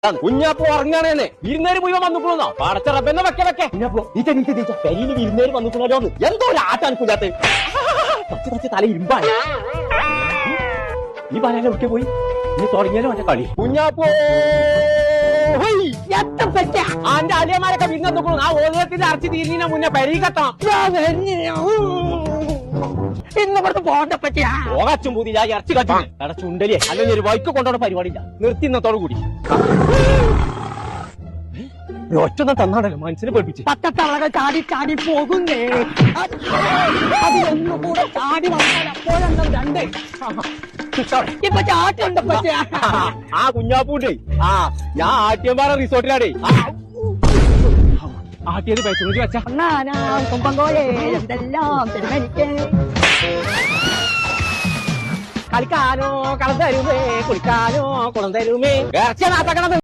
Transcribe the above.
കുഞ്ഞാപ്പോ ഉറങ്ങാണേന്ന് വിരുന്നേര് മുഴുവൻ വന്നിക്കണോ പടച്ച റബ്ബെന്നെ വെക്കെ കുഞ്ഞാപ്പോ പെരിന് വിരുന്നേര് വന്നിക്കണല്ലോ എന്തോ ഒരു ആട്ടാണ് കുഞ്ഞാത്ത് കുറച്ച് തല ഇരുമ്പാണ് ഈ ബാലാനെ ഒക്കെ പോയി ഇനി തുടങ്ങിയാലും മറ്റേ കളി കുഞ്ഞാപ്പോ ആന്റെ അലിയന്മാരൊക്കെ വിരുന്ന് വന്നിക്കണു ആ ഓലത്തിന്റെ അരച്ച് തീരുന്നതിന് മുന്നേ പെരി കെട്ടണം ഇന്ന് ഇവിടുത്തെ പോകണ്ട പറ്റിയാ പോകച്ചും പൂതി ഞാൻ ഇറച്ചി കച്ചു അവിടെ ചുണ്ടലിയെ അല്ലെങ്കിൽ ഒരു വൈക്ക് കൊണ്ടോടെ പരിപാടിയില്ല നിർത്തി ഇന്നത്തോടു കൂടി ഒറ്റൊന്നും തന്നാണല്ലോ മനസ്സിനെ പഠിപ്പിച്ച് പത്തത്തവളകൾ ചാടി ചാടി പോകുന്നേ അതിലൊന്നും കൂടെ ചാടി വന്നാൽ അപ്പോഴെണ്ണം രണ്ട് ഇപ്പൊ ചാട്ടുണ്ട് പറ്റിയാ ആ കുഞ്ഞാപ്പൂണ്ടേ ഞാൻ ആട്ടിയമ്പാറ റിസോർട്ടിലാടേ ആട്ടിയത് പൈസ വെച്ച കുമ്പങ്കോയെ എന്തെല്ലാം തിരുമനിക്ക് കളിക്കാനോ കളം തരുമേ കുളിക്കാനോ കുളം തരുമേ ഇറച്ചിയാണ് ആത്തക്കണത്